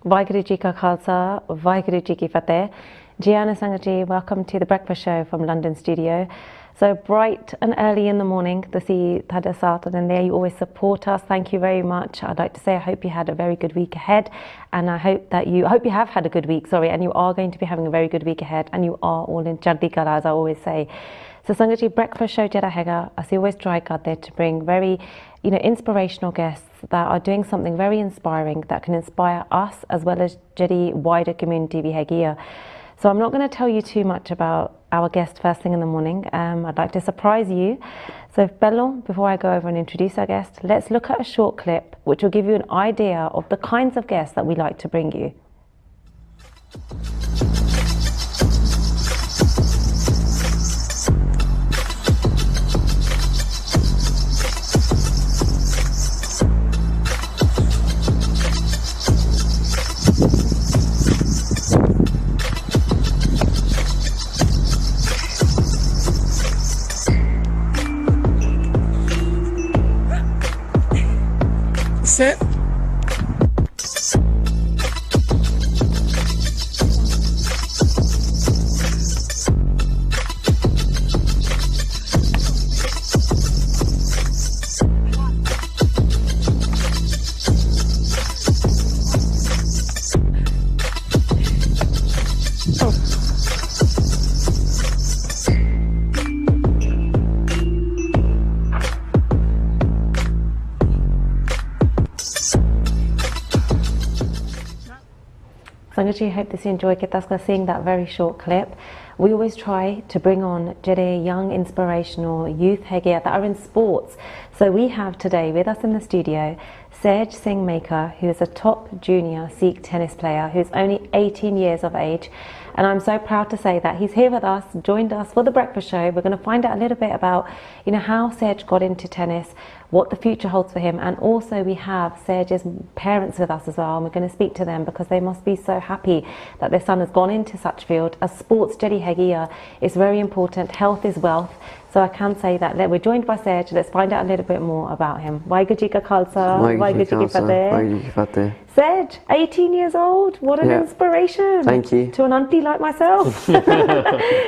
Vaheguru Ji Ka Khalsa, Vaheguru Ji Ki Fateh. Gianna Sangaji, welcome to the breakfast show from London studio. So bright and early in the morning, to see Tada Satan, and there you always support us. Thank you very much. I'd like to say I hope you had a very good week ahead, and I hope you have had a good week, and you are going to be having a very good week ahead, and you are all in Chardi Kala, as I always say. So Sangaji, breakfast show jada hega, as we always try there to bring very, inspirational guests that are doing something very inspiring that can inspire us as well as Jadi wider community vi hegia. So I'm not going to tell you too much about our guest first thing in the morning. I'd like to surprise you. So Bello, before I go over and introduce our guest, let's look at a short clip which will give you an idea of the kinds of guests that we like to bring you. Set. Sangaji, hope that you enjoyed seeing that very short clip. We always try to bring on Jede young, inspirational youth that are in sports. So we have today with us in the studio Sehaj Singh Maker, who is a top junior Sikh tennis player who's only 18 years of age. And I'm so proud to say that he's here with us, joined us for the breakfast show. We're going to find out a little bit about, how Sehaj got into tennis, what the future holds for him, and also we have Sehaj's parents with us as well, and we're going to speak to them because they must be so happy that their son has gone into such field. As sports Jedi Hegia is very important, health is wealth, so I can say that. We're joined by Sehaj. Let's find out a little bit more about him. Vaheguru Ji Ka Khalsa, Vaheguru Ji Ki Fateh. Sehaj, 18 years old, what an inspiration. Thank you. To an auntie like myself. So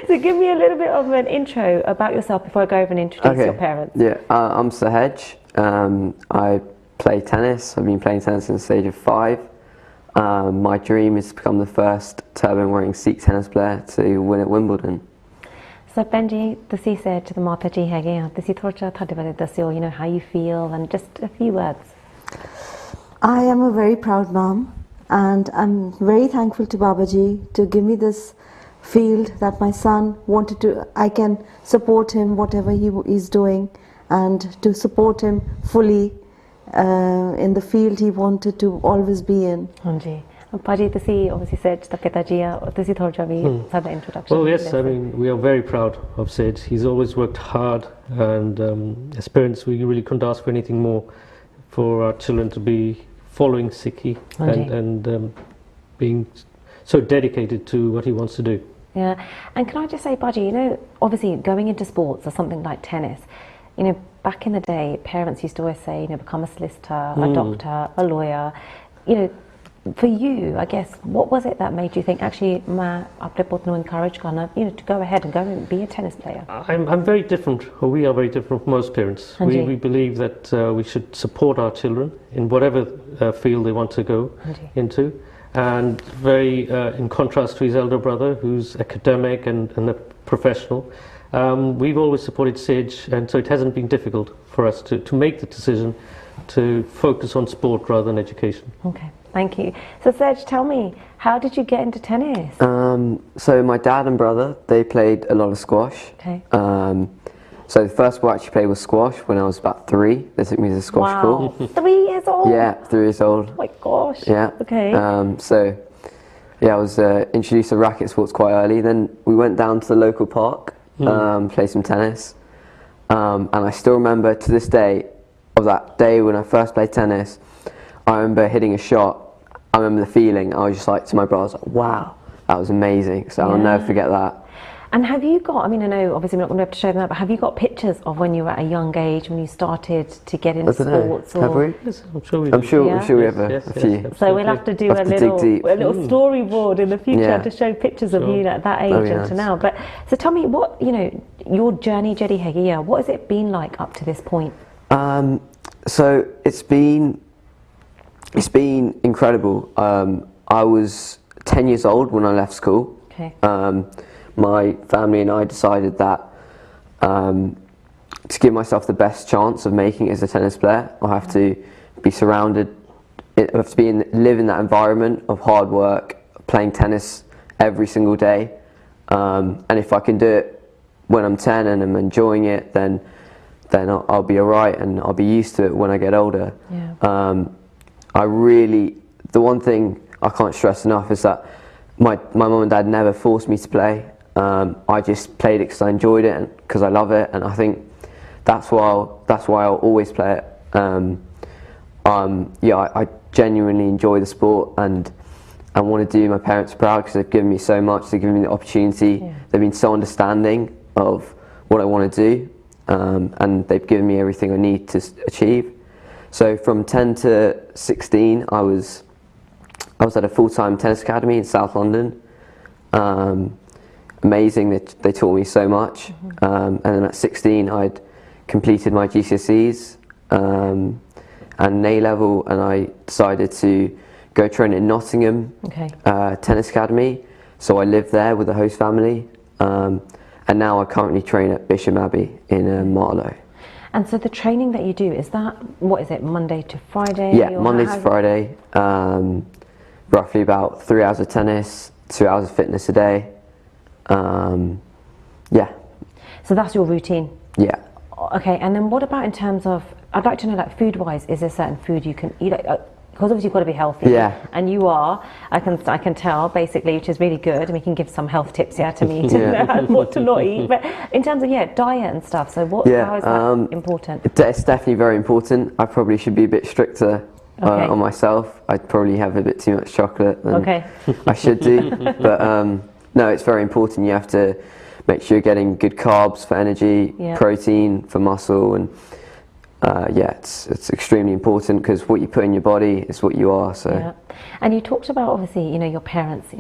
give me a little bit of an intro about yourself before I go over and introduce your parents. Yeah, I'm Sehaj. I play tennis. I've been playing tennis since the age of 5. My dream is to become the first turban-wearing Sikh tennis player to win at Wimbledon. So Benji, ਤੁਸੀਂ said to the ਮਾਤਾ ਜੀ ਹੈਗੇ ਆ, ਤੁਸੀਂ ਥੋੜਾ ਤੁਹਾਡੇ ਬਾਰੇ ਦੱਸਿਓ, how you feel and just a few words. I am a very proud mom, and I'm very thankful to Babaji to give me this field that my son wanted to. I can support him whatever he is doing, and to support him fully in the field he wanted to always be in. Anji. Paji, ਤੁਸੀਂ obviously said the pitaji, ਤੁਸੀਂ ਥੋੜਾ ਵੀ ਸਾਡਾ introduction. Well, yes, I mean, we are very proud of Sehaj. He's always worked hard, and as parents, we really couldn't ask for anything more for our children to be following Sikhi and being so dedicated to what he wants to do. Yeah, and can I just say, Paji, obviously going into sports or something like tennis, back in the day, parents used to always say, become a solicitor, a doctor, a lawyer, For you, I guess, what was it that made you think, actually, encourage Ghana, to go ahead and go and be a tennis player? I'm very different, or we are very different from most parents. We believe that we should support our children in whatever field they want to go into. And very in contrast to his elder brother, who's academic and a professional, we've always supported Sehaj, and so it hasn't been difficult for us to make the decision to focus on sport rather than education. Okay. Thank you. So Sehaj, tell me, how did you get into tennis? So my dad and brother, they played a lot of squash. Okay. So the first sport I actually played was squash when I was about 3. They took me to the squash court. 3 years old? Yeah, 3 years old. Oh my gosh. Yeah. Okay. I was introduced to racket sports quite early. Then we went down to the local park, played some tennis. And I still remember to this day of that day when I first played tennis. I remember hitting a shot. I remember the feeling. I was just like to my brother, I was like, wow, that was amazing. So I'll never forget that. And have you got, I mean, I know obviously we're not going to be able to show them that, but have you got pictures of when you were at a young age, when you started to get into sports? Have we? Yes, I'm sure we I'm do. sure we have a few. Absolutely. So we'll have to do a little storyboard in the future to show pictures of you at that age and to now. But so tell me, what, you know, your journey, Jedi Hegia, what has it been like up to this point? So it's been incredible. I was 10 years old when I left school. Okay. My family and I decided that to give myself the best chance of making it as a tennis player, I have to be surrounded, I have to live in that environment of hard work, playing tennis every single day. And if I can do it when I'm 10 and I'm enjoying it, then I'll be alright and I'll be used to it when I get older. Yeah. The one thing I can't stress enough is that my mum and dad never forced me to play. I just played it because I enjoyed it and because I love it, and I think that's why I'll always play it. I genuinely enjoy the sport, and I want to do my parents proud because they've given me so much. They've given me the opportunity. Yeah. They've been so understanding of what I want to do, and they've given me everything I need to achieve. So from 10 to 16, I was at a full-time tennis academy in South London. Amazing, they taught me so much. And then at 16, I'd completed my GCSEs and an A-level, and I decided to go train in Nottingham Tennis Academy. So I lived there with the host family, and now I currently train at Bisham Abbey in Marlow. And so the training that you do, is that, what is it, Monday to Friday? Yeah, Monday to Friday. Roughly about 3 hours of tennis, 2 hours of fitness a day. Yeah. So that's your routine? Yeah. Okay, and then what about in terms of, I'd like to know, like, food-wise, is there certain food you can eat? Because obviously you've got to be healthy. Yeah. And you are, I can tell, basically, which is really good, and we can give some health tips here to me to know what to not eat. But in terms of, diet and stuff, so how is that important? It's definitely very important. I probably should be a bit stricter on myself. I'd probably have a bit too much chocolate than I should do. But no, it's very important. You have to make sure you're getting good carbs for energy, protein for muscle, and it's extremely important because what you put in your body is what you are. So. Yeah. And you talked about, obviously, your parents,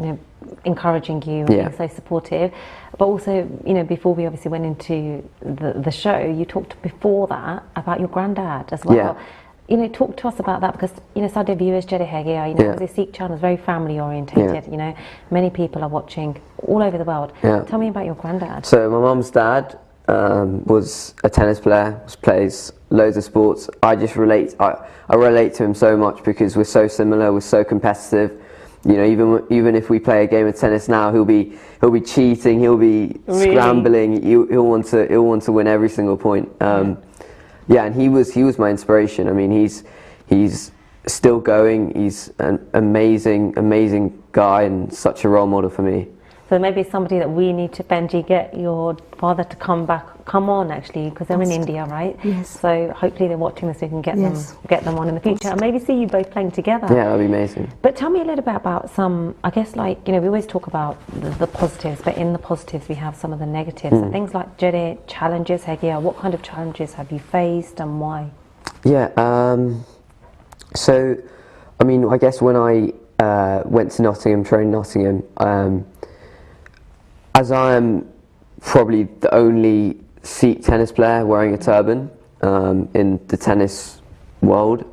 encouraging you and being so supportive, but also, before we obviously went into the show, you talked before that about your granddad as well. Yeah. Talk to us about that, because Sada viewers Jedi Hegia, obviously Sikh channel is very family orientated. Many people are watching all over the world. Tell me about your granddad. So my mum's dad was a tennis player, plays loads of sports. I relate to him so much because we're so similar, we're so competitive. Even if we play a game of tennis now, he'll be cheating, he'll be scrambling, he'll want to win every single point. And he was my inspiration. I mean, he's still going. He's an amazing guy and such a role model for me. So maybe somebody that we need to, Benji, get your father to come on actually, because they're in India, right? Yes. So hopefully they're watching this, so we can get them on in the future, and maybe see you both playing together. Yeah, that'd be amazing. But tell me a little bit about some, I guess, like, we always talk about the positives, but in the positives we have some of the negatives. So things like Jedi challenges, Hegia, what kind of challenges have you faced and why? Yeah, so, I mean, I guess when I went to Nottingham, trained Nottingham, as I am probably the only Sikh tennis player wearing a turban in the tennis world,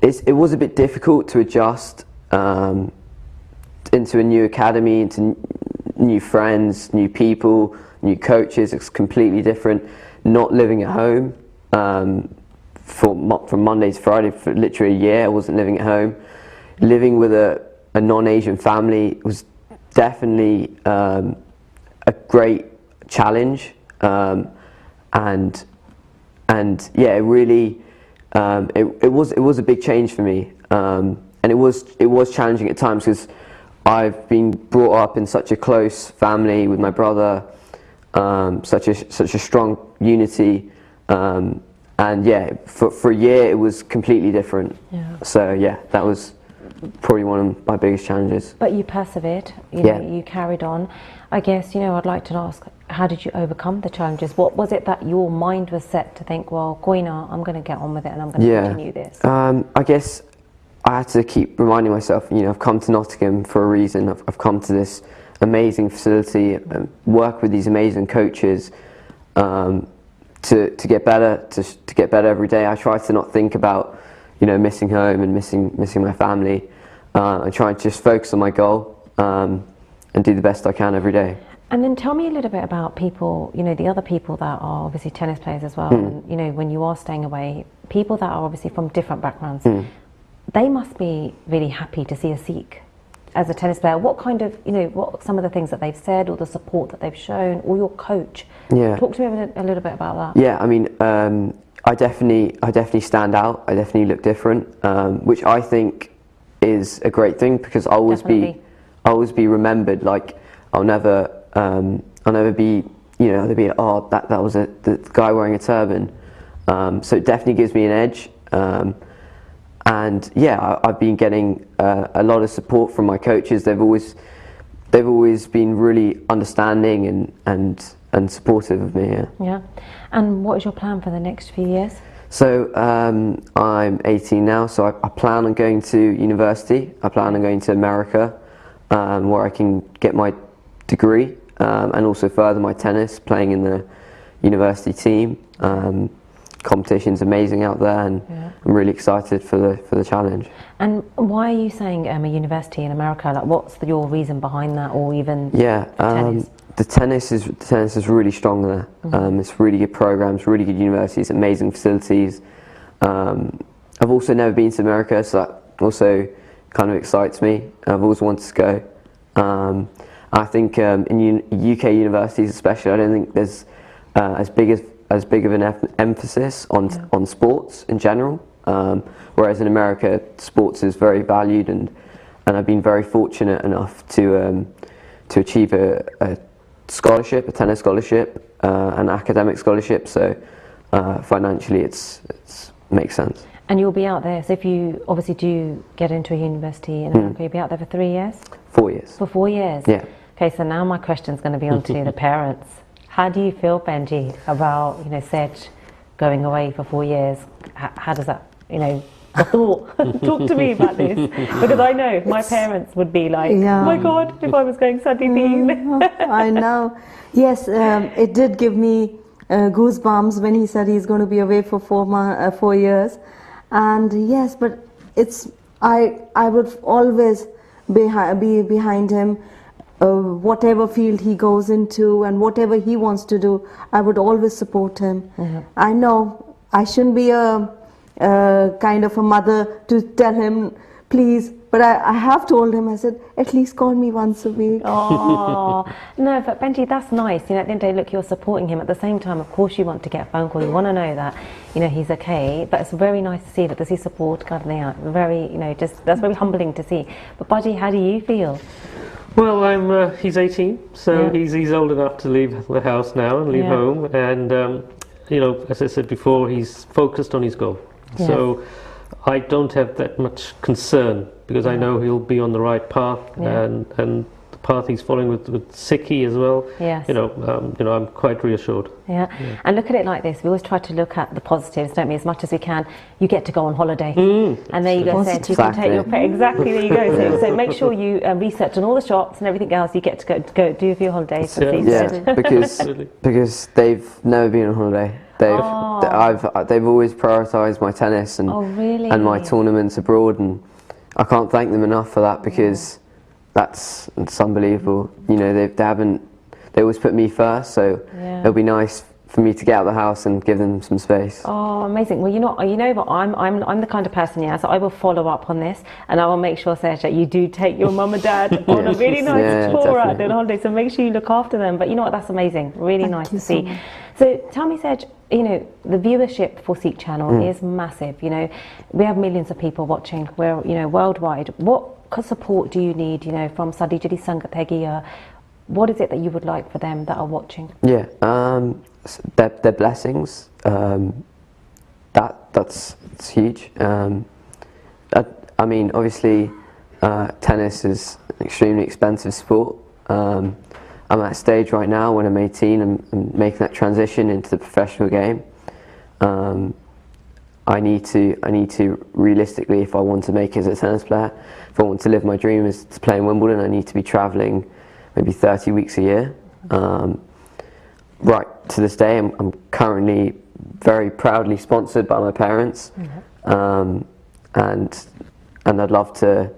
it was a bit difficult to adjust into a new academy, into new friends, new people, new coaches. It's completely different. Not living at home from Monday to Friday for literally a year. I wasn't living at home. Living with a non-Asian family was definitely a great challenge, and yeah, it really it was a big change for me, and it was challenging at times because I've been brought up in such a close family with my brother, such a strong unity, and yeah, for a year it was completely different. Yeah. So yeah, that was probably one of my biggest challenges. But you persevered, you know, you carried on. I guess, you know, I'd like to ask, how did you overcome the challenges? What was it that your mind was set to think, well, Koina, I'm going to get on with it and I'm going to continue this? I guess I had to keep reminding myself, you know, I've come to Nottingham for a reason. I've come to this amazing facility and work with these amazing coaches to get better, to get better every day. I try to not think about, you know, missing home and missing my family. I try to just focus on my goal and do the best I can every day. And then tell me a little bit about people, you know, the other people that are obviously tennis players as well. And, you know, when you are staying away, people that are obviously from different backgrounds, they must be really happy to see a Sikh as a tennis player. What kind of, you know, what some of the things that they've said or the support that they've shown, or your coach? Talk to me a little bit about that. Yeah, I mean, I definitely stand out. I definitely look different, which I think is a great thing, because I'll always be remembered. Like I'll never be, you know, they'll be like, oh, that was the guy wearing a turban. So it definitely gives me an edge. And yeah, I've been getting a lot of support from my coaches. They've always been really understanding and supportive of me. Yeah. And what is your plan for the next few years? So I'm 18 now, so I plan on going to university. I plan on going to America, where I can get my degree and also further my tennis, playing in the university team. Competition's amazing out there, and I'm really excited for the challenge. And why are you saying a university in America? Like, what's your reason behind that, or even tennis? The tennis is really strong there. It's really good programs, really good universities, amazing facilities. I've also never been to America, so that also kind of excites me. I've always wanted to go. I think in UK universities especially, I don't think there's as big of an emphasis on sports in general. Whereas in America, sports is very valued, and I've been very fortunate enough to achieve a scholarship, a tennis scholarship, an academic scholarship. So financially, it's makes sense. And you'll be out there. So if you obviously do get into a university in America, you'll be out there for 3 years. 4 years. For 4 years. Yeah. Okay. So now my question's going to be on to the parents. How do you feel, Benji, about, you know, Sehaj going away for 4 years? How does that, you know, the thought? Talk to me about this, because I know my parents would be like, oh my God, if I was going Sadi Deen. I know. Yes, it did give me goosebumps when he said he's going to be away for 4 years. And yes, but I would always be behind him. Whatever field he goes into and whatever he wants to do, I would always support him. I know I shouldn't be a kind of a mother to tell him, please, but I have told him, I said, at least call me once a week. Oh, no, but Benji, that's nice. You know, at the end of the day, look, you're supporting him. At the same time, of course, you want to get a phone call. You want to know that, you know, he's okay. But it's very nice to see that there's support. Very, you know, just that's very humbling to see. But Baji, how do you feel? Well, he's 18, so he's old enough to leave the house now and leave home. And you know, as I said before, he's focused on his goal. So I don't have that much concern, because I know he'll be on the right path, and the path he's following with Sikhi as well. You know, I'm quite reassured. And look at it like this. We always try to look at the positives, don't we? As much as we can. You get to go on holiday, and there you go. Sehaj, you can take your pet. Exactly, there you go. So make sure you research on all the shops and everything else. You get to go do for your holidays. Because they've never been on holiday. They've always prioritised my tennis and my tournaments abroad, and I can't thank them enough for that, because it's unbelievable. You know, they always put me first, so it'll be nice for me to get out of the house and give them some space. Oh, amazing. Well, you know, but I'm the kind of person, so I will follow up on this, and I will make sure, Sehaj, that you do take your mum and dad on a really nice tour out there on holiday. So make sure you look after them. But you know what? That's amazing. Really nice to see. So tell me, Sehaj, you know, the viewership for Sikh channel is massive. You know, we have millions of people watching. We're, you know, worldwide. What support do you need, you know, from Sadi Jadi Sangat Hegiya? What is it that you would like for them that are watching? Yeah, their blessings. That's huge. I mean, obviously, tennis is an extremely expensive sport. I'm at a stage right now when I'm 18 and making that transition into the professional game. I need to realistically, if I want to make it as a tennis player, if I want to live my dream is to play in Wimbledon, I need to be travelling maybe 30 weeks a year. Right to this day, I'm currently very proudly sponsored by my parents, and I'd love to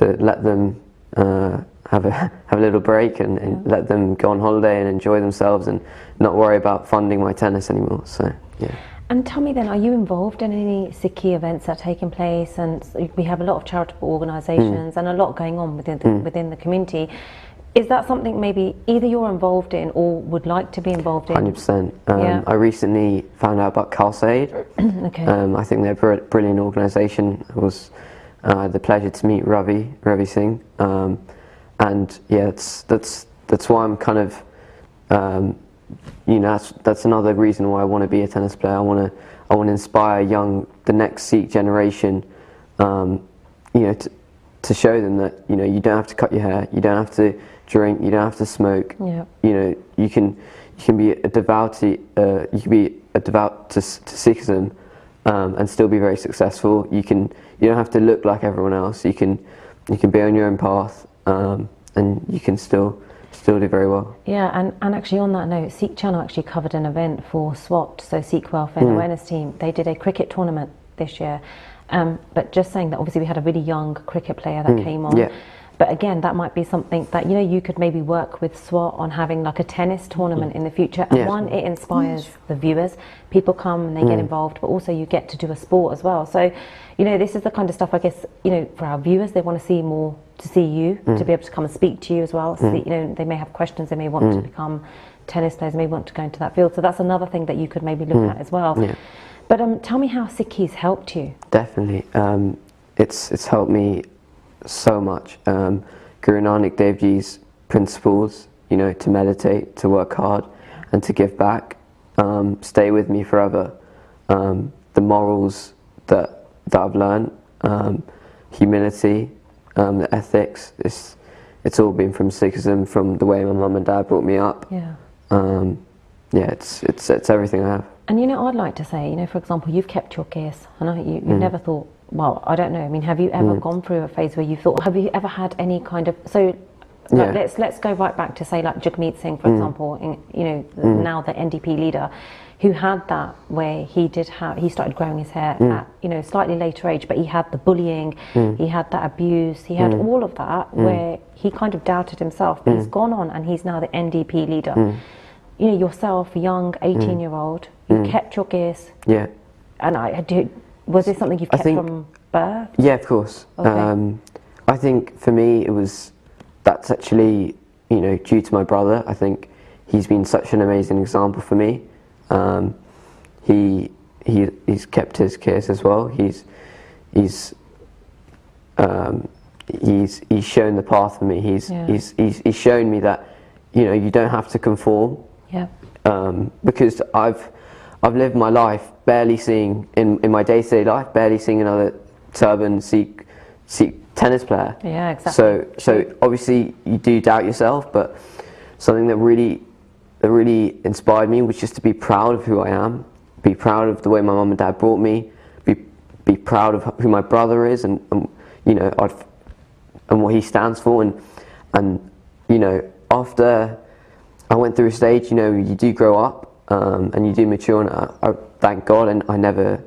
let them have a little break and let them go on holiday and enjoy themselves and not worry about funding my tennis anymore. So yeah. And tell me then, are you involved in any Sikhi events that are taking place? And we have a lot of charitable organisations and a lot going on within the community. Is that something maybe either you're involved in or would like to be involved in? 100%. Yeah. I recently found out about Kaur. Okay. I think they're a brilliant organisation. I had the pleasure to meet Ravi Singh, and yeah, that's why I'm kind of, that's another reason why I want to be a tennis player. I want to inspire the next Sikh generation, to show them that you don't have to cut your hair, you don't have to drink, you don't have to smoke. Yeah. You can be a devout to Sikhism, and still be very successful. You don't have to look like everyone else. You can be on your own path, and you can still do very well. Yeah, and actually on that note, Sikh Channel actually covered an event for SWAT, so Sikh Welfare and Awareness Team. They did a cricket tournament this year, but just saying that obviously we had a really young cricket player that came on. Yeah. But again, that might be something that you could maybe work with SWAT on having like a tennis tournament in the future. And one, it inspires the viewers. People come and they get involved, but also you get to do a sport as well. So, this is the kind of stuff I guess for our viewers, they want to see more, to see you, to be able to come and speak to you as well. See, they may have questions, they may want to become tennis players, they may want to go into that field. So that's another thing that you could maybe look at as well. Yeah. But tell me how Sikhis helped you. Definitely, it's helped me so much. Guru Nanak Dev Ji's principles, to meditate, to work hard, and to give back, stay with me forever. The morals that I've learned, humility, the ethics, it's all been from Sikhism, from the way my mum and dad brought me up. Yeah. It's everything I have. And I'd like to say, for example, you've kept your case. I know you never thought, well, I don't know. I mean, have you ever gone through a phase where you thought, have you ever had any kind of, let's go right back to say like Jagmeet Singh, for example, now the NDP leader, who had that where he started growing his hair at, slightly later age, but he had the bullying, he had that abuse, he had all of that where he kind of doubted himself, but he's gone on and he's now the NDP leader. Yourself, a young 18-year-old, you kept your gears. Yeah. And was this something you've kept from birth? Yeah, of course. Okay. I think for me that's actually, due to my brother. I think he's been such an amazing example for me. He's kept his gears as well. He's shown the path for me. He's shown me that, you don't have to conform. Yeah. Because I've lived my life barely seeing, in my day-to-day life, barely seeing another turban Sikh tennis player. Yeah, exactly. So obviously you do doubt yourself, but something that really inspired me was just to be proud of who I am, be proud of the way my mum and dad brought me, be proud of who my brother is, and what he stands for, and after I went through a stage, you do grow up, and you do mature, and I thank God, and I never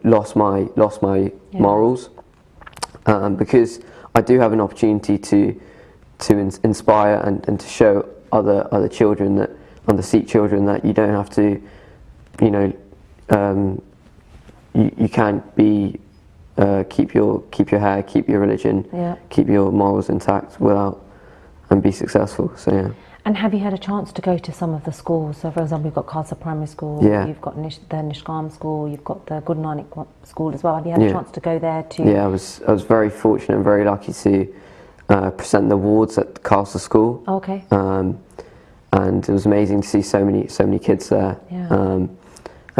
lost my morals, because I do have an opportunity to inspire and to show other children, other Sikh children, that you don't have to, you can't be keep your hair, keep your religion, keep your morals intact and be successful. So yeah. And have you had a chance to go to some of the schools? So for example, you've got Khalsa Primary School, you've got the Nishkam School, you've got the Guru Nanak School as well. Have you had a chance to go there too? Yeah, I was very fortunate and very lucky to present the awards at Khalsa School. Okay. And it was amazing to see so many kids there. Yeah.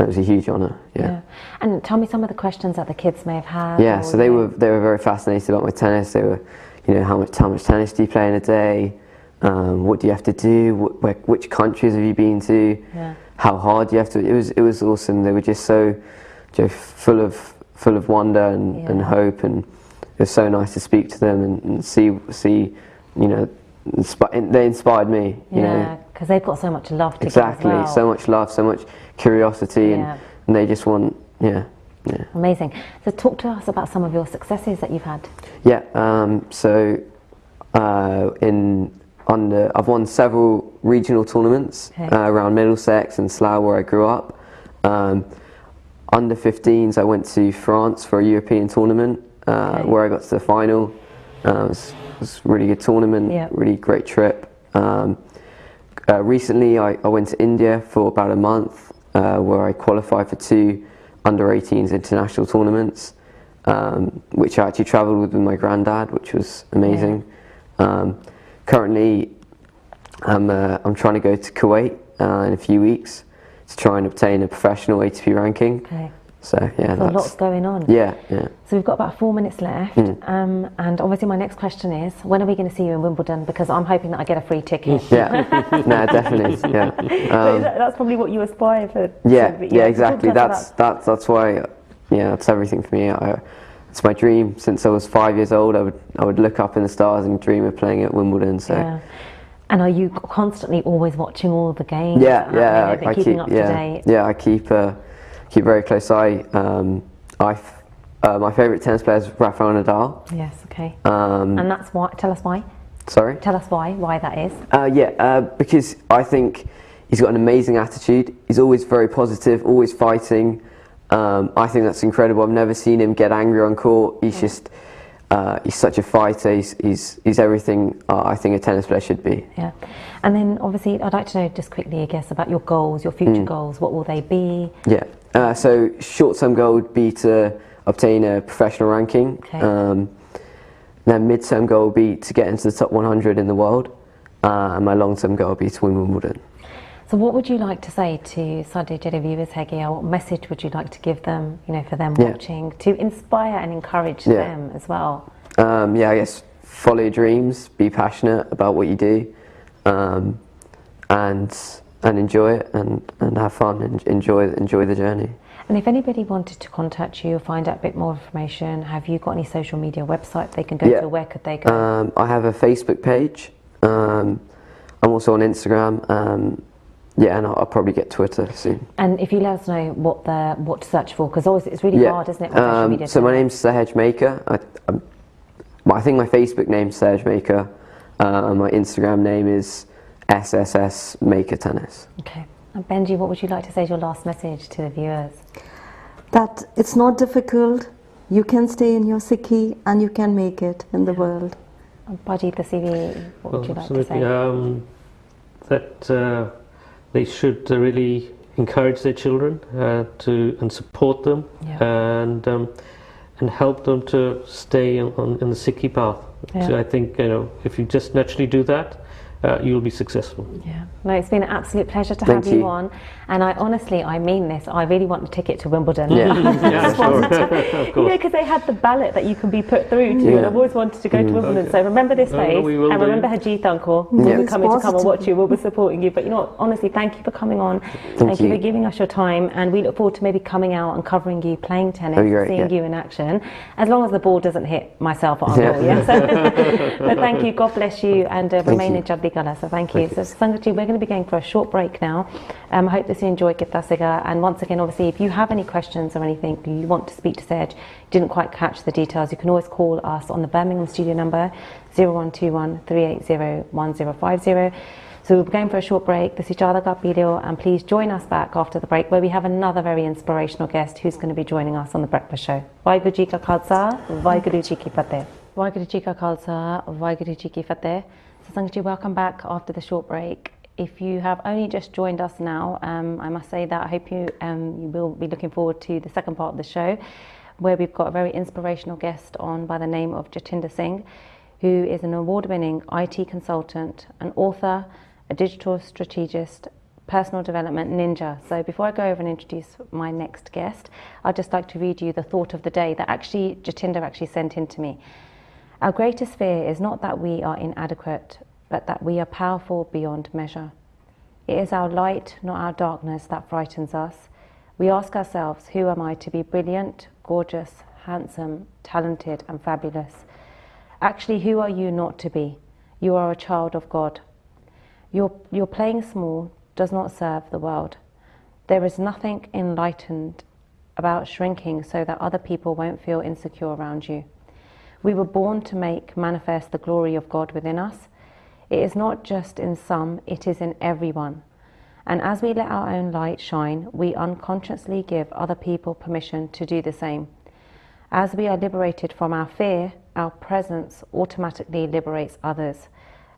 it was a huge honour. Yeah. And tell me some of the questions that the kids may have had. Yeah, so they were very fascinated about my tennis. They were, you know, how much tennis do you play in a day? What do you have to do? Which countries have you been to? Yeah. How hard do you have to? It was awesome. They were just so, you know, full of wonder and hope, and it was so nice to speak to them and see, you know, they inspired me. You know, because they've got so much love to exactly, give as well. so much love, so much curiosity, and they just want, yeah. Amazing. So talk to us about some of your successes that you've had. Yeah. I've won several regional tournaments around Middlesex and Slough, where I grew up. Under 15s, I went to France for a European tournament where I got to the final. It was a really good tournament, really great trip. Recently, I went to India for about a month, where I qualified for 2 under-18s international tournaments, which I actually travelled with my granddad, which was amazing. Currently, I'm trying to go to Kuwait in a few weeks to try and obtain a professional ATP ranking. So yeah, so lots going on. Yeah. So we've got about 4 minutes left, and obviously my next question is, when are we going to see you in Wimbledon? Because I'm hoping that I get a free ticket. No, definitely. Yeah, that's probably what you aspire for. Yeah, exactly. That's why. Yeah, that's everything for me. It's my dream since I was 5 years old. I would look up in the stars and dream of playing at Wimbledon. So. Yeah. And are you constantly always watching all the games? Yeah. I keeping keep up to date. Yeah, I keep very close eye. My favourite tennis player is Rafael Nadal. Yes. Okay. And that's why. Tell us why. Sorry. Tell us why that is. Because I think he's got an amazing attitude. He's always very positive, always fighting. I think that's incredible. I've never seen him get angry on court. He's just. He's such a fighter. He's everything I think a tennis player should be. Yeah, and then obviously I'd like to know just quickly, I guess, about your goals, your future goals. What will they be? Yeah. So short-term goal would be to obtain a professional ranking. Okay. Then mid-term goal would be to get into the top 100 in the world. And my long-term goal would be to win Wimbledon. So what would you like to say to Sadhu viewers, Hegia? What message would you like to give them, you know, for them watching, to inspire and encourage them as well? I guess follow your dreams, be passionate about what you do, and enjoy it and have fun and enjoy the journey. And if anybody wanted to contact you or find out a bit more information, have you got any social media website they can go to? Where could they go? I have a Facebook page. I'm also on Instagram. And I'll probably get Twitter soon. And if you let us know what to search for, because always it's really hard, isn't it, with social media? So my name's Sehaj Maker. I think my Facebook name's Sehaj Maker, and my Instagram name is SSS Maker Tennis. Okay. And Benji, what would you like to say as your last message to the viewers? That it's not difficult. You can stay in your Sikhi and you can make it in the world. Baji, the CV, what would you like to say? That they should really encourage their children and support them and help them to stay in the Sikhi path. So I think, you know, if you just naturally do that, you'll be successul. Yeah, no, it's been an absolute pleasure to have you on, and I mean this, I really want the ticket to Wimbledon. Yeah, sure. Of course. You know, because they had the ballot that you can be put through to, and I've always wanted to go to Wimbledon, so remember this face, and remember Hajit uncle, we're coming to come and watch you, we'll be supporting you, but you know what, honestly, thank you for coming on, thank you for giving us your time, and we look forward to maybe coming out and covering you, playing tennis, seeing you in action, as long as the ball doesn't hit myself or uncle, but thank you, God bless you, and remain in Jabdi Gala, so thank you. So Sangaji, we're going to be going for a short break now. I hope that you enjoyed Gita Siga, and once again, obviously, if you have any questions or anything, you want to speak to Sehaj, didn't quite catch the details, you can always call us on the Birmingham studio number 0121 380 1050. So we're going for a short break. This is Jada Gapilio, and please join us back after the break where we have another very inspirational guest who's going to be joining us on the breakfast show. Vaheguru Ji Ka Khalsa, Vaheguru Ji Ki Fateh. Vaheguru Ji Ka Khalsa, Vaheguru Ji Ki Fateh. So Sangaji, welcome back after the short break. If you have only just joined us now, I must say that I hope you will be looking forward to the second part of the show, where we've got a very inspirational guest on by the name of Jatinder Singh, who is an award-winning IT consultant, an author, a digital strategist, personal development ninja. So before I go over and introduce my next guest, I'd just like to read you the thought of the day that actually Jatinder actually sent in to me. Our greatest fear is not that we are inadequate, but that we are powerful beyond measure. It is our light, not our darkness, that frightens us. We ask ourselves, who am I to be brilliant, gorgeous, handsome, talented and fabulous? Actually, who are you not to be? You are a child of God. Your playing small does not serve the world. There is nothing enlightened about shrinking so that other people won't feel insecure around you. We were born to make manifest the glory of God within us. It is not just in some, it is in everyone. And as we let our own light shine, we unconsciously give other people permission to do the same. As we are liberated from our fear, our presence automatically liberates others.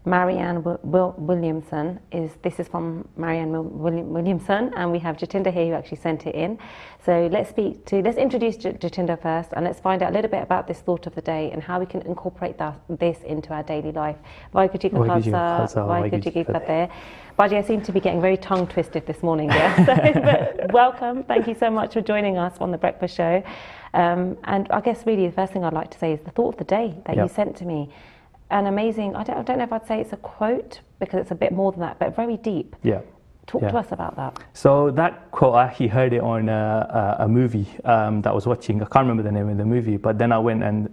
Marianne Williamson this is from Marianne Williamson, and we have Jatinder here who actually sent it in. So let's introduce Jatinder first, and let's find out a little bit about this thought of the day and how we can incorporate this into our daily life. Vaheguru Ji Ka Khalsa, Vaheguru Ji Ki Fateh. Baji, I seem to be getting very tongue twisted this morning, yeah? But welcome, thank you so much for joining us on the Breakfast Show. And I guess really the first thing I'd like to say is the thought of the day that you sent to me. An amazing, I don't know if I'd say it's a quote, because it's a bit more than that, but very deep. Yeah. Talk to us about that. So that quote, I actually heard it on a movie that I was watching. I can't remember the name of the movie, but then I went and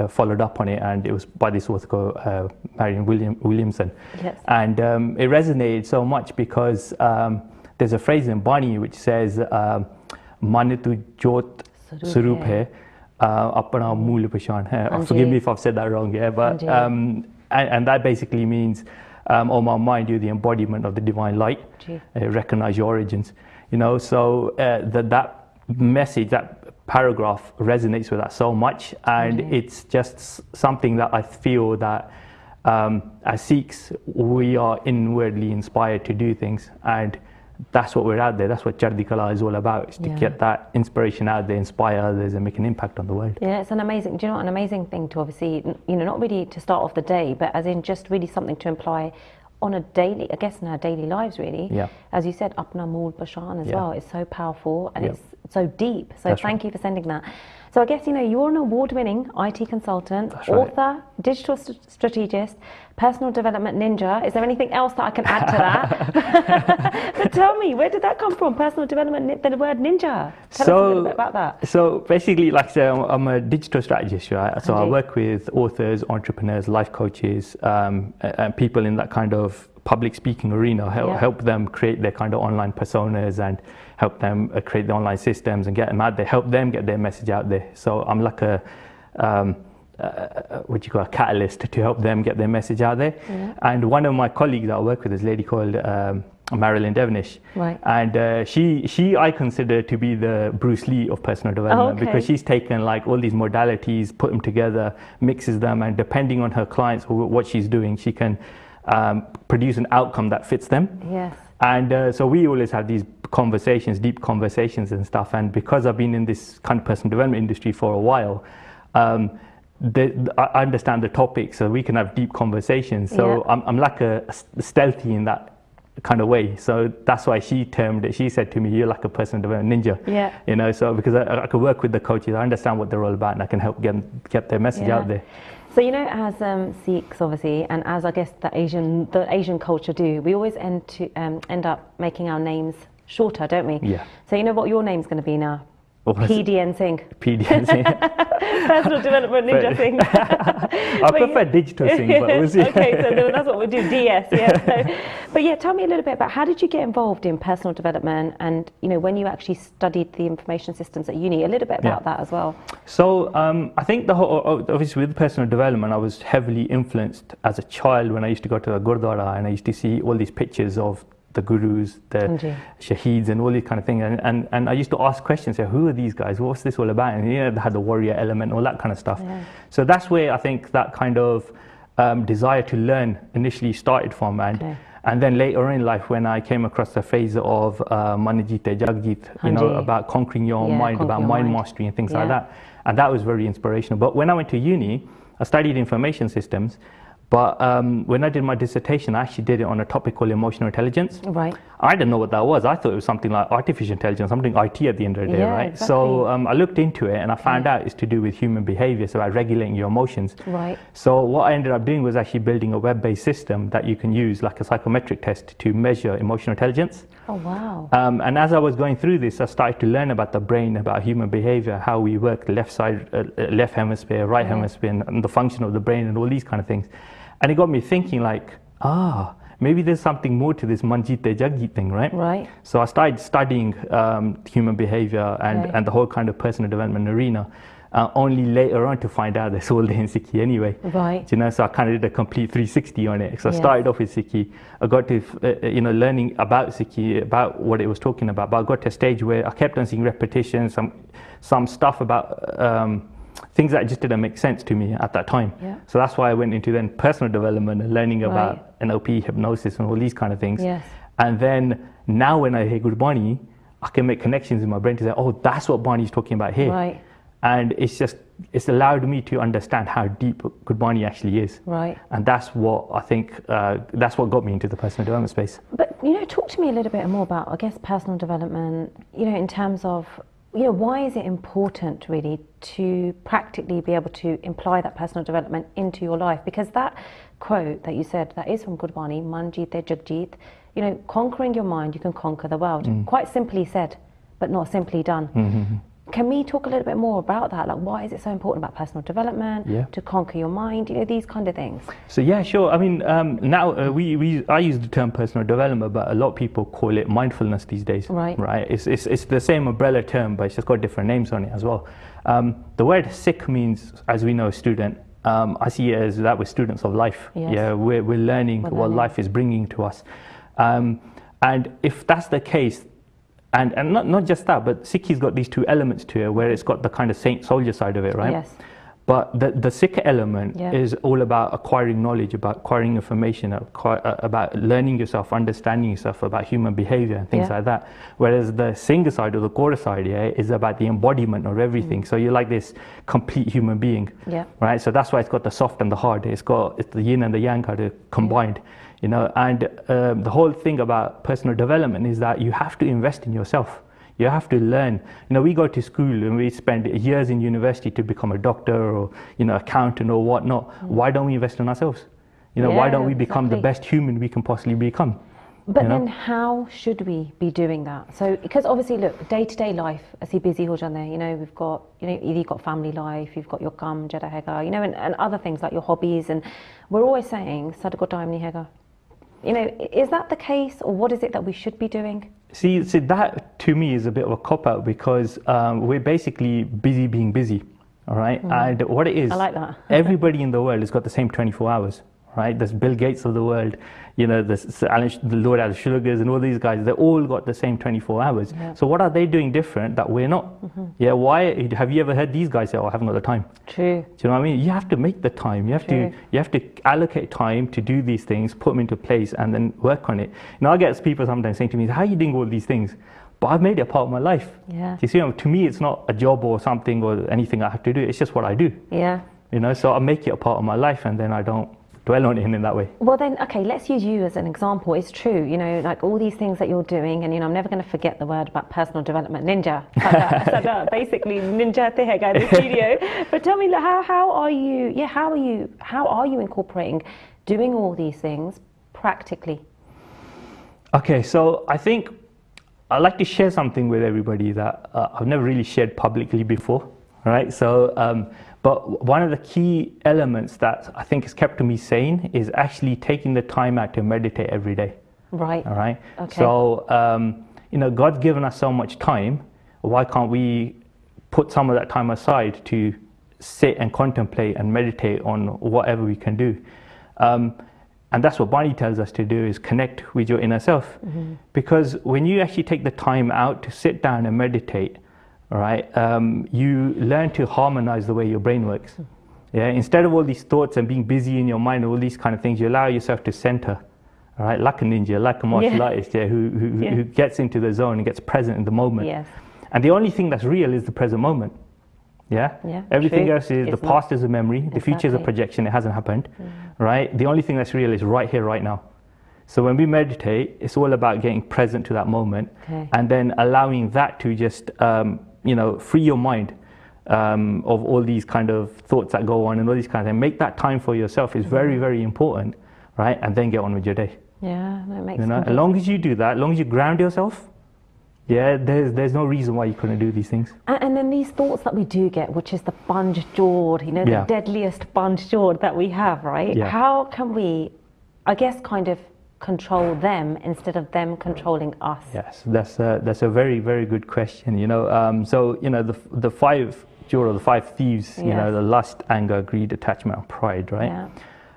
followed up on it, and it was by this author called Marianne Williamson. Yes. And it resonated so much because there's a phrase in Bani which says, "Man tu jot sarup hai, apna mool pashan hai." Forgive me if I've said that wrong, yeah, but and that basically means, oh my mind, you're the embodiment of the divine light. Recognize your origins, you know. So that message, that paragraph resonates with that so much, and it's just something that I feel that as Sikhs we are inwardly inspired to do things, and that's what we're out there. That's what Chardi Kala is all about, is to get that inspiration out there, inspire others and make an impact on the world. Yeah, it's an amazing, do you know what, an amazing thing to obviously, you know, not really to start off the day, but as in just really something to imply on a daily, I guess in our daily lives really. Yeah. As you said, Apna Mool Bashan as well, it's so powerful and it's so deep. So thank you for sending that. So I guess, you know, you're an award-winning IT consultant, author, digital strategist, personal development ninja. Is there anything else that I can add to that? But tell me, where did that come from? Personal development, the word ninja. Tell us a little bit about that. So basically, like I said, I'm a digital strategist, right? So I work with authors, entrepreneurs, life coaches, and people in that kind of public speaking arena, help them create their kind of online personas and help them create the online systems and get them out there, help them get their message out there. So I'm like a catalyst to help them get their message out there. And one of my colleagues that I work with is a lady called Marilyn Devenish. And she I consider to be the Bruce Lee of personal development, because she's taken like all these modalities, put them together, mixes them, and depending on her clients or what she's doing, she can produce an outcome that fits them. And so we always have these conversations, deep conversations and stuff. And because I've been in this kind of personal development industry for a while, I understand the topic, so we can have deep conversations. So I'm like a stealthy in that kind of way. So that's why she termed it. She said to me, "You're like a personal development ninja." You know, so because I could work with the coaches, I understand what they're all about, and I can help get their message out there. So, you know, as Sikhs, obviously, and as I guess the Asian culture do, we always end up making our names shorter, don't we? So, you know what your name's going to be now? PDN Singh. PDN Singh. Personal Development Ninja Singh. I prefer Digital Singh, but we'll see. Okay, so that's what we do, DS, but yeah, tell me a little bit about how did you get involved in personal development, and, you know, when you actually studied the information systems at uni, a little bit about that as well. So I think the whole, obviously with personal development, I was heavily influenced as a child when I used to go to the Gurdwara and I used to see all these pictures of the gurus, the shaheeds and all these kind of things, and I used to ask questions, who are these guys, what's this all about? And, you know, they had the warrior element, all that kind of stuff. So that's where I think that kind of desire to learn initially started from, and then later in life when I came across the phase of Manajita Jagjit, you know, about conquering your own mind, about mind mastery and things like that, and that was very inspirational. But when I went to uni, I studied information systems, But when I did my dissertation, I actually did it on a topic called emotional intelligence. Right. I didn't know what that was. I thought it was something like artificial intelligence, something IT at the end of the day, Yeah, right? exactly. So I looked into it and I found out it's to do with human behavior, so about regulating your emotions. Right. So what I ended up doing was actually building a web-based system that you can use, like a psychometric test, to measure emotional intelligence. Oh, wow. And as I was going through this, I started to learn about the brain, about human behavior, how we work, left side, left hemisphere, right hemisphere, and the function of the brain and all these kind of things. And it got me thinking like, maybe there's something more to this manjite jagjit thing, right? Right. So I started studying human behavior and the whole kind of personal development arena, only later on to find out there's all day in Sikhi anyway. Right. You know, so I kind of did a complete 360 on it. So I started off with Sikhi. I got to, learning about Sikhi, about what it was talking about. But I got to a stage where I kept on seeing repetitions, some stuff about things that just didn't make sense to me at that time. Yeah. So that's why I went into then personal development and learning about NLP, hypnosis, and all these kind of things. Yes. And then now when I hear Gurbani, I can make connections in my brain to say, oh, that's what Bani is talking about here. Right. And it's allowed me to understand how deep Gurbani actually is. Right. And that's what I think, that's what got me into the personal development space. But, talk to me a little bit more about, I guess, personal development, in terms of, why is it important really to practically be able to imply that personal development into your life? Because that quote that you said, that is from Gurbani, Manjite Jagjit, conquering your mind, you can conquer the world. Quite simply said, but not simply done. Mm-hmm. Can we talk a little bit more about that? Like, why is it so important about personal development, to conquer your mind, these kind of things? So yeah, sure. I mean, now I use the term personal development, but a lot of people call it mindfulness these days. Right. Right. It's the same umbrella term, but it's just got different names on it as well. The word Sikh means, as we know, student. I see it as that we're students of life. Yes. Yeah, we're learning what life is bringing to us. And if that's the case, and not just that, but Sikhi's got these two elements to it, where it's got the kind of saint soldier side of it, right? Yes. But the Sikh element is all about acquiring knowledge, about acquiring information, about learning yourself, understanding yourself, about human behavior and things like that. Whereas the Singha side or the Kaur side, is about the embodiment of everything. So you're like this complete human being, right? So that's why it's got the soft and the hard. It's the yin and the yang kind of combined. And the whole thing about personal development is that you have to invest in yourself. You have to learn. We go to school and we spend years in university to become a doctor or, accountant or whatnot. Why don't we invest in ourselves? Why don't we become the best human we can possibly become? But then how should we be doing that? So, because obviously, look, day-to-day life, as he busy hojan there, we've got, either you've got family life, you've got your kam, jada hega, and other things like your hobbies. And we're always saying, sadago time ni hega. Is that the case, or what is it that we should be doing? See, that to me is a bit of a cop-out, because we're basically busy being busy, all right? And what it is, I like that. everybody in the world has got the same 24 hours, right? There's Bill Gates of the world, the Lord Al Shulagers and all these guys, they all got the same 24 hours. Yeah. So what are they doing different that we're not? Yeah, why? Have you ever heard these guys say, oh, I haven't got the time? True. Do you know what I mean? You have to make the time. You have to allocate time to do these things, put them into place, and then work on it. I get people sometimes saying to me, how are you doing all these things? But I've made it a part of my life. Yeah. Do you see, to me, it's not a job or something or anything I have to do. It's just what I do. Yeah. So I make it a part of my life, and then I don't dwell on it in that way. Well then, okay, let's use you as an example. It's true, like all these things that you're doing, and I'm never going to forget the word about personal development, ninja. Sada, basically ninja tehega in the studio. But tell me, how are you incorporating doing all these things practically? Okay, so I think I'd like to share something with everybody that I've never really shared publicly before, right? So but one of the key elements that I think has kept me sane is actually taking the time out to meditate every day. Right. All right. Okay. So, God's given us so much time. Why can't we put some of that time aside to sit and contemplate and meditate on whatever we can do? And that's what Bani tells us to do, is connect with your inner self. Because when you actually take the time out to sit down and meditate, all right, you learn to harmonize the way your brain works. Yeah, instead of all these thoughts and being busy in your mind, all these kind of things, you allow yourself to center. All right, like a ninja, like a martial artist, who gets into the zone and gets present in the moment. Yes. And the only thing that's real is the present moment. Yeah? Yeah, Everything true. else is, the It's not. past is a memory, the future is a Exactly. projection, it hasn't happened, right? The only thing that's real is right here, right now. So when we meditate, it's all about getting present to that moment, Okay. and then allowing that to just, free your mind of all these kind of thoughts that go on and all these kinds of things. Make that time for yourself is very, very important, right? And then get on with your day. Yeah, that makes As complete long as you do that, as long as you ground yourself, yeah, there's no reason why you couldn't do these things. And then these thoughts that we do get, which is the bunge-jawed, the Yeah. deadliest bunge-jawed that we have, right? Yeah. How can we, I guess, kind of control them instead of them controlling us? Yes, that's a very, very good question. The five jaw or the five thieves, Yes. the lust, anger, greed, attachment, and pride, right?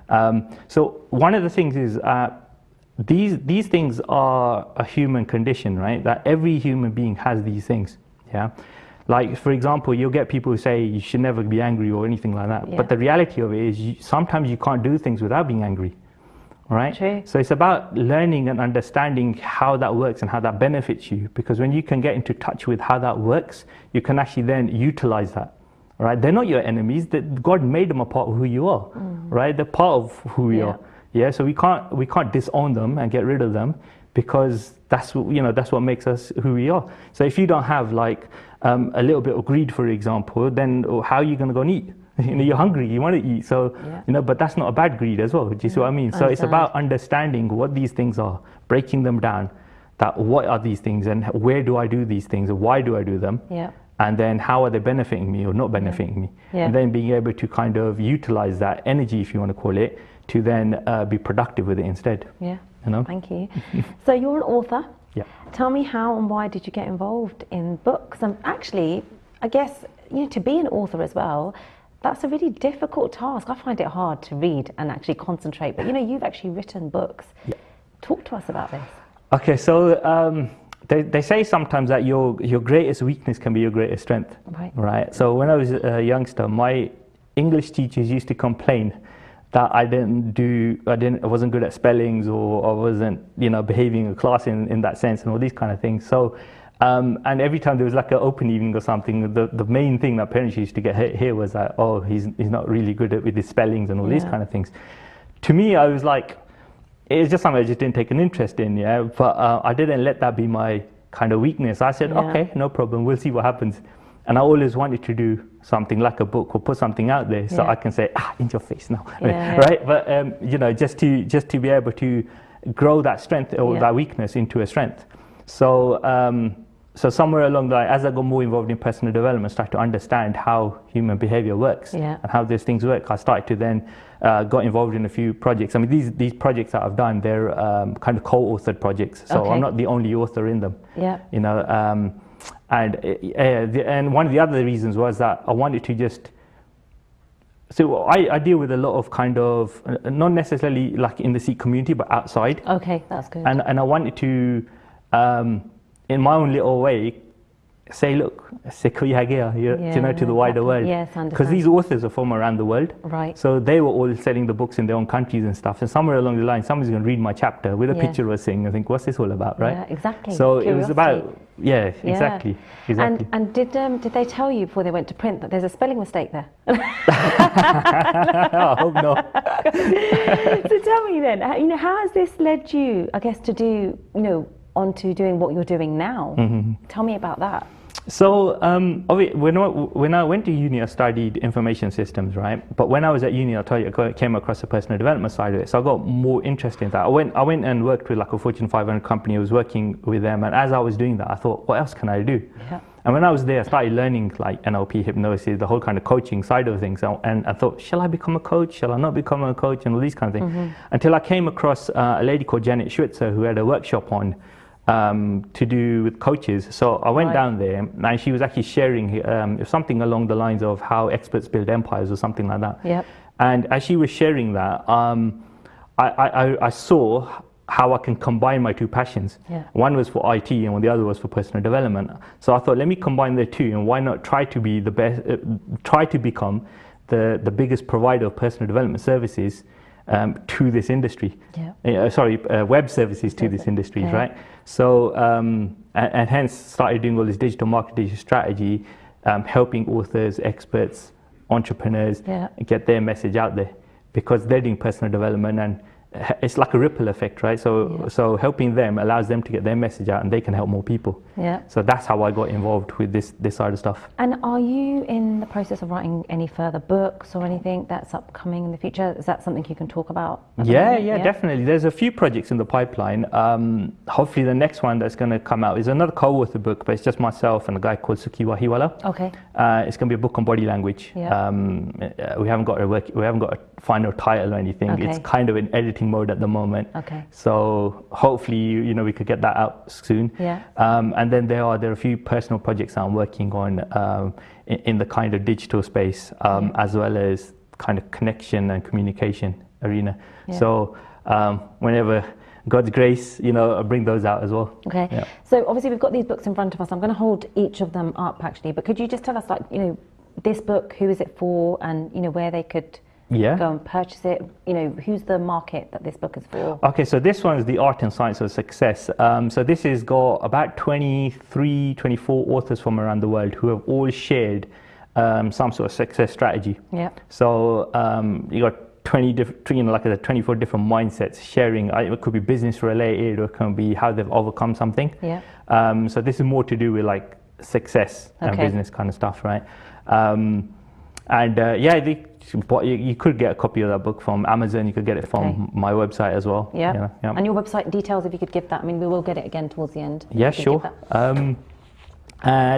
Yeah. So one of the things is these things are a human condition, right? That every human being has these things, yeah? Like, for example, you'll get people who say you should never be angry or anything like that. Yeah. But the reality of it is sometimes you can't do things without being angry, right? True. So it's about learning and understanding how that works and how that benefits you. Because when you can get into touch with how that works, you can actually then utilize that. Right? They're not your enemies. God made them a part of who you are, right? They're part of who we Yeah. are. Yeah. So we can't disown them and get rid of them, because that's what makes us who we are. So if you don't have like a little bit of greed, for example, then how are you going to go and eat? You're hungry, you want to eat. So Yeah. but that's not a bad greed as well. Do you see what I mean? So it's about understanding what these things are, breaking them down. That what are these things, and where do I do these things, and why do I do them? Yeah. And then how are they benefiting me or not benefiting me? Yeah. And then being able to kind of utilize that energy, if you want to call it, to then be productive with it instead. Yeah. You know? Thank you. So you're an author. Yeah. Tell me how and why did you get involved in books? And actually, I guess, to be an author as well, that's a really difficult task. I find it hard to read and actually concentrate. But you've actually written books. Yeah. Talk to us about this. Okay, so they say sometimes that your greatest weakness can be your greatest strength. Right. So when I was a youngster, my English teachers used to complain that I wasn't good at spellings, or I wasn't, behaving in class in that sense, and all these kind of things. So, and every time there was like an open evening or something, the main thing that parents used to get hear was that, oh, he's not really good with his spellings and all these kind of things. To me, I was like, it's just something I just didn't take an interest in, yeah. But I didn't let that be my kind of weakness. I said, okay, no problem, we'll see what happens. And I always wanted to do something like a book or put something out there, so I can say, in your face now, right? But just to be able to grow that strength or that weakness into a strength. So so somewhere along the line, as I got more involved in personal development, start to understand how human behavior works and how these things work, I started to then got involved in a few projects. I mean, these projects that I've done, they're kind of co-authored projects, so I'm not the only author in them. And one of the other reasons was that I wanted to so I deal with a lot of kind of, not necessarily like in the Sikh community, but outside. Okay, that's good. And I wanted to, in my own little way, say, look, Sikh to the wider world. Yes, because these authors are from around the world. Right. So they were all selling the books in their own countries and stuff. And somewhere along the line, somebody's going to read my chapter with a picture of a Singh and think, what's this all about, right? Yeah, exactly. So it was about, exactly. And did they tell you before they went to print that there's a spelling mistake there? I hope not. So tell me then, how has this led you, I guess, to do, onto doing what you're doing now? Tell me about that. So when I went to uni, I studied information systems, right? But when I was at uni, I'll tell you, I came across the personal development side of it. So I got more interested in that. I went and worked with like a Fortune 500 company. I was working with them, and as I was doing that, I thought, what else can I do? Yeah. And when I was there, I started learning like NLP, hypnosis, the whole kind of coaching side of things. And I thought, shall I become a coach? Shall I not become a coach? And all these kind of things. Until I came across a lady called Janet Schwitzer, who had a workshop on to do with coaches. So I went down there, and she was actually sharing something along the lines of how experts build empires or something like that. Yep. And as she was sharing that, I saw how I can combine my two passions. Yeah. One was for IT and the other was for personal development. So I thought, let me combine the two, and why not try to be the best, try to become the biggest provider of personal development services to this industry. Web services to this industry, right? So, and hence started doing all this digital marketing, digital strategy, helping authors, experts, entrepreneurs get their message out there, because they're doing personal development, and it's like a ripple effect, right? So helping them allows them to get their message out, and they can help more people. Yeah. So that's how I got involved with this side of stuff. And are you in the process of writing any further books or anything that's upcoming in the future? Is that something you can talk about? Yeah, definitely. There's a few projects in the pipeline. Hopefully the next one that's going to come out is another co-author book, but it's just myself and a guy called Suki Wahiwala. Okay. It's going to be a book on body language. Yeah. We haven't got a final title or anything. Okay. It's kind of in editing mode at the moment. Okay. So hopefully, we could get that out soon. Yeah. And then there are a few personal projects I'm working on in the kind of digital space, as well as kind of connection and communication arena. Yeah. So whenever God's grace, I'll bring those out as well. Okay. Yeah. So obviously we've got these books in front of us. I'm going to hold each of them up actually, but could you just tell us, this book, who is it for, and where they could go and purchase it? Who's the market that this book is for? Okay, so this one is The Art and Science of Success. So this has got about 23, 24 authors from around the world who have all shared some sort of success strategy. Yeah. So you got 24 different mindsets sharing. It could be business related, or it can be how they've overcome something. Yeah. So this is more to do with like success and business kind of stuff, right? You could get a copy of that book from Amazon. You could get it from my website as well. Yeah. And your website details, if you could give that. I mean, we will get it again towards the end. Yeah, sure.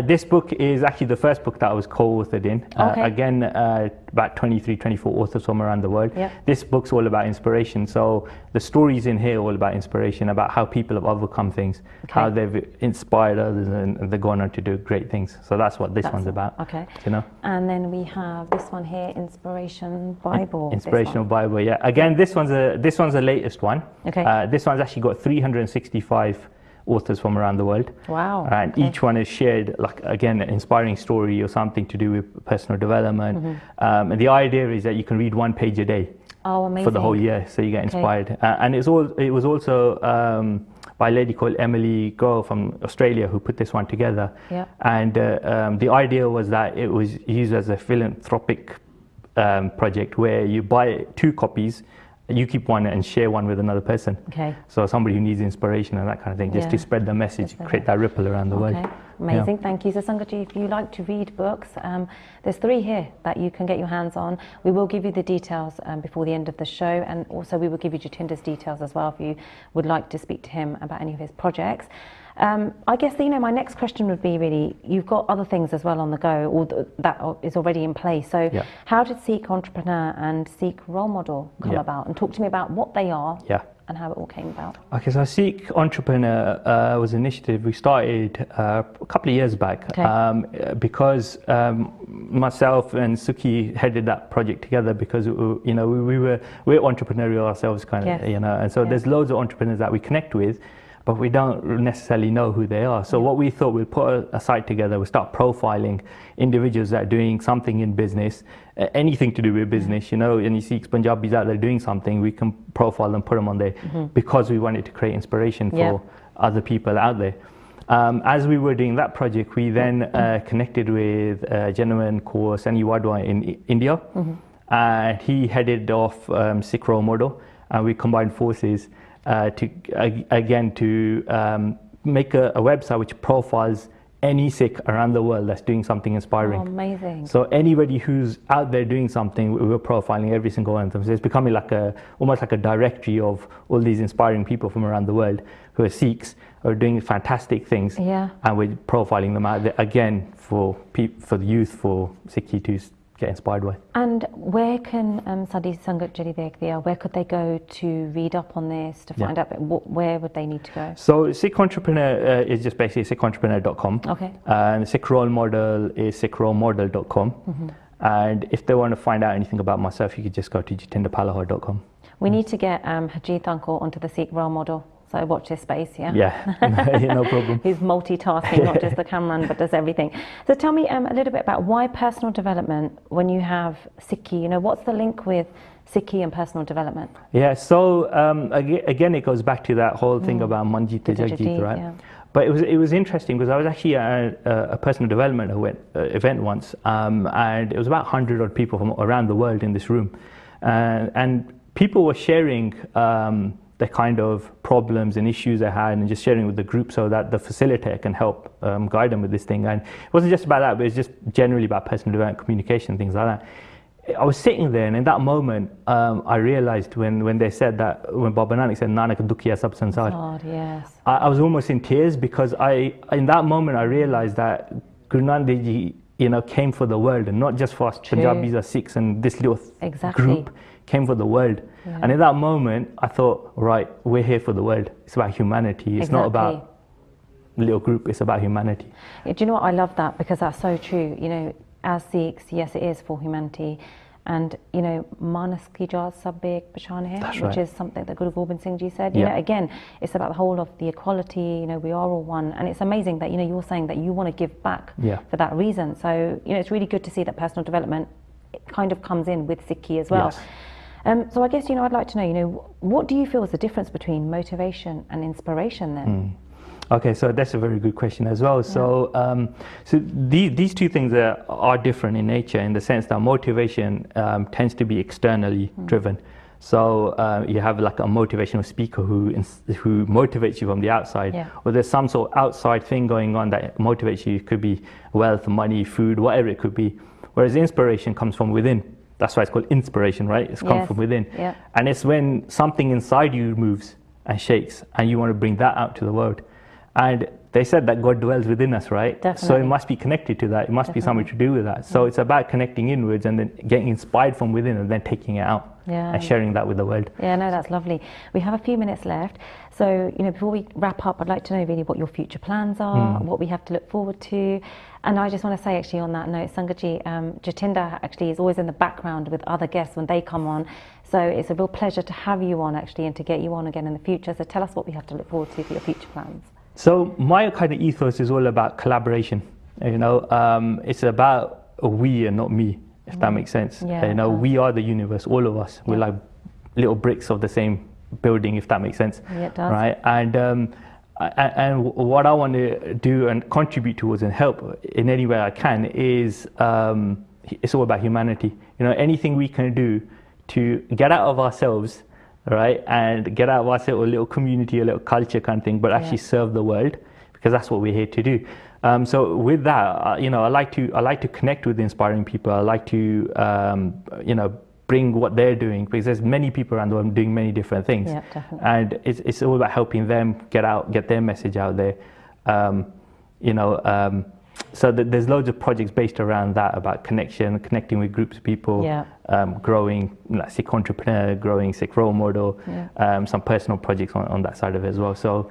This book is actually the first book that I was co-authored in. Again, about 23, 24 authors from around the world. Yeah. This book's all about inspiration. So the stories in here are all about inspiration, about how people have overcome things, how they've inspired others, and they've gone on to do great things. So that's what this one's about. Okay. And then we have this one here, Inspiration Bible. Inspirational Bible, yeah. Again, this one's the latest one. Okay. This one's actually got 365 authors from around the world. Wow. And each one has shared, an inspiring story or something to do with personal development. And the idea is that you can read one page a day. Oh, amazing. For the whole year, so you get inspired. And it was also by a lady called Emily Go from Australia who put this one together. Yeah. And the idea was that it was used as a philanthropic project where you buy 2 copies, you keep one and share one with another person. Okay. So somebody who needs inspiration and that kind of thing, just to spread the message, create that ripple around the world. Amazing, thank you. So Sangaji, if you like to read books, there's 3 here that you can get your hands on. We will give you the details before the end of the show, and also we will give you Jatinder's details as well if you would like to speak to him about any of his projects. I guess my next question would be really, you've got other things as well on the go, or that is already in place. So how did Seek Entrepreneur and Seek Role Model come about? And talk to me about what they are and how it all came about. Okay, so Seek Entrepreneur was an initiative we started a couple of years back because myself and Suki headed that project together because we're entrepreneurial ourselves and so there's loads of entrepreneurs that we connect with, but we don't necessarily know who they are. So what we thought, we'd put a site together, we'll start profiling individuals that are doing something in business, anything to do with business, and you see Punjabis out there doing something, we can profile them, put them on there, because we wanted to create inspiration for other people out there. As we were doing that project, we then connected with a gentleman called Sunny Wadwa in India, and he headed off Sikh Role Model, and we combined forces to make a website which profiles any Sikh around the world that's doing something inspiring. Oh, amazing. So anybody who's out there doing something, we're profiling every single one of them. So it's becoming almost like a directory of all these inspiring people from around the world who are Sikhs, who are doing fantastic things. Yeah. And we're profiling them out there again for the youth, for Sikhi to get inspired by. And where can Sadi Sangat Jari Dekdiya, where could they go to read up on this, to find out where would they need to go? So Sikh Entrepreneur is just basically sikhentrepreneur.com. Okay. And Sikh Role Model is sikhrolemodel.com. And if they want to find out anything about myself, you could just go to jatinderpalahar.com. We need to get Harjeet Uncle onto the Sikh Role Model. So watch this space, Yeah, no problem. He's multitasking, not just the cameraman, but does everything. So tell me a little bit about why personal development when you have Sikhi. What's the link with Sikhi and personal development? Yeah, so again, it goes back to that whole thing about Manjit to Jagjit, right? Yeah. But it was interesting because I was actually at a personal development event once, and it was about 100 odd people from around the world in this room, and people were sharing the kind of problems and issues they had, and just sharing with the group so that the facilitator can help guide them with this thing. And it wasn't just about that, but it's just generally about personal development, communication, things like that. I was sitting there, and in that moment, I realized when they said that, when Baba Nanak said, Nanak dukhiya sab sansar, Yes. I was almost in tears, because in that moment I realized that Guru Nanak Dev Ji, came for the world, and not just for us Punjabis or Sikhs, and this little group came for the world. Yeah. And in that moment, I thought, right, we're here for the world. It's about humanity. It's not about little group. It's about humanity. Yeah, do you know what? I love that, because that's so true. As Sikhs, yes, it is for humanity. And, Manas ki jaat sab ek pechan hai, which is something that Guru Gobind Singh Ji said. Again, it's about the whole of the equality, we are all one. And it's amazing that, you're saying that you want to give back for that reason. So, it's really good to see that personal development kind of comes in with Sikhi as well. Yes. So I guess, I'd like to know, what do you feel is the difference between motivation and inspiration then? Okay, so that's a very good question as well. Yeah. So these two things are different in nature, in the sense that motivation tends to be externally driven. So you have like a motivational speaker who motivates you from the outside, or there's some sort of outside thing going on that motivates you. It could be wealth, money, food, whatever it could be. Whereas inspiration comes from within. That's why it's called inspiration, right? It's come from within. Yeah. And it's when something inside you moves and shakes, and you want to bring that out to the world. And they said that God dwells within us, right? Definitely. So it must be connected to that. It must be something to do with that. So it's about connecting inwards and then getting inspired from within, and then taking it out and sharing that with the world. Yeah, no, that's lovely. We have a few minutes left. So, before we wrap up, I'd like to know really what your future plans are, what we have to look forward to. And I just want to say, actually, on that note, Sangatji, Jatinder actually is always in the background with other guests when they come on. So it's a real pleasure to have you on, actually, and to get you on again in the future. So tell us what we have to look forward to for your future plans. So my kind of ethos is all about collaboration. It's about we and not me, if that makes sense. Yeah, we are the universe, all of us. We're like little bricks of the same building, if that makes sense. Yeah, it does. Right? And what I want to do and contribute towards and help in any way I can is it's all about humanity. Anything we can do to get out of ourselves, right, and get out of our little community, a little culture kind of thing, but actually serve the world, because that's what we're here to do. So with that, I like to connect with inspiring people. I like to bring what they're doing, because there's many people around the world doing many different things. Yeah, definitely. And it's all about helping them get their message out there. So there's loads of projects based around that, about connecting with groups of people, growing Sikh entrepreneur, growing Sikh role model, some personal projects on that side of it as well. So,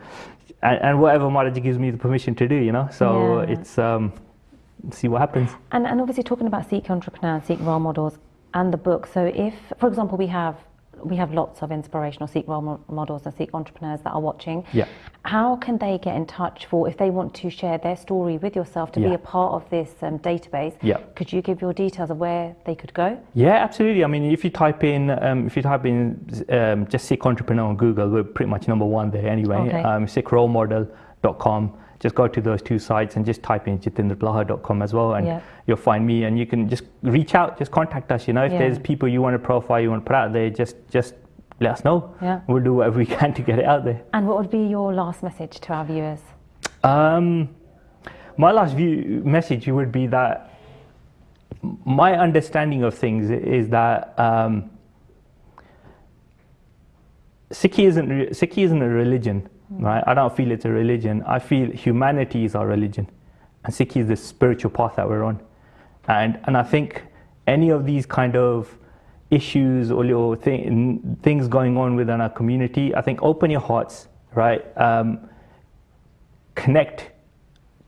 and whatever Maharaji gives me the permission to do, so it's see what happens. And obviously talking about Sikh entrepreneurs, Sikh role models, and the book. So if, for example, we have lots of inspirational Sikh role models and Sikh entrepreneurs that are watching. Yeah. How can they get in touch if they want to share their story with yourself, to be a part of this database? Yeah. Could you give your details of where they could go? Yeah, absolutely. I mean, if you type in just Sikh entrepreneur on Google, we're pretty much number one there anyway. Okay. SikhRoleModel.com. Just go to those two sites and just type in jatinderblaha.com as well, and you'll find me, and you can just reach out, just contact us. If there's people you want to profile, you want to put out there, just let us know. Yeah. We'll do whatever we can to get it out there. And what would be your last message to our viewers? My last message would be that my understanding of things is that Sikhi isn't a religion. Right? I don't feel it's a religion. I feel humanity is our religion, and Sikhi is the spiritual path that we're on. And I think any of these kind of issues or little things going on within our community, I think open your hearts, right? Connect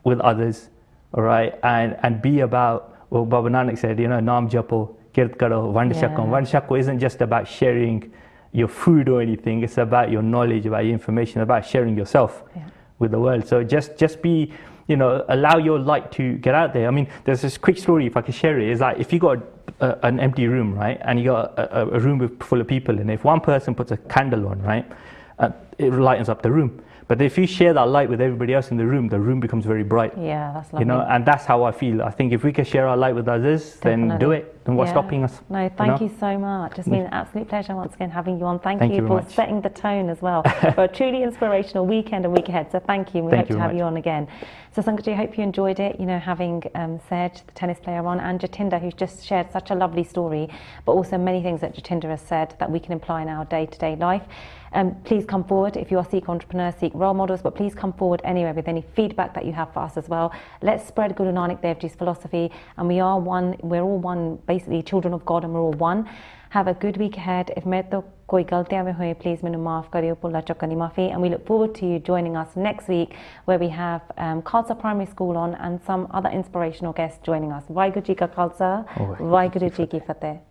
with others, all right? And be about what Baba Nanak said, Naam Japo, Kirt Karo, Vand Shako. Vand Shako isn't just about sharing your food or anything. It's about your knowledge, about your information, about sharing yourself with the world. So just be allow your light to get out there. I mean, there's this quick story, if I can share it, is that if you got an empty room, right, and you got a room full of people, and if one person puts a candle on, right, it lightens up the room. But if you share that light with everybody else in the room becomes very bright. Yeah, that's lovely. And that's how I feel. I think if we can share our light with others, then do it. Then what's stopping us? No, thank you so much. It's been an absolute pleasure once again having you on. Thank you for setting the tone as well for a truly inspirational weekend and week ahead. So thank you. We hope to have you on again. So Sangaji, I hope you enjoyed it, having Sehaj, the tennis player, on, and Jatinder, who's just shared such a lovely story, but also many things that Jatinder has said that we can apply in our day-to-day life. Please come forward if you are Sikh entrepreneurs, Sikh role models, but please come forward anyway with any feedback that you have for us as well. Let's spread Guru Nanak Dev Ji's philosophy, and we're all one, basically children of God, and we're all one. Have a good week ahead. If mere to koi galtiyan mein hoye, please mainu maaf kariyo, bhulla chukani maafi. And we look forward to you joining us next week, where we have Khalsa Primary School on and some other inspirational guests joining us. Vaheguru Ji Ka Khalsa, Vaheguru Ji Ki Fateh.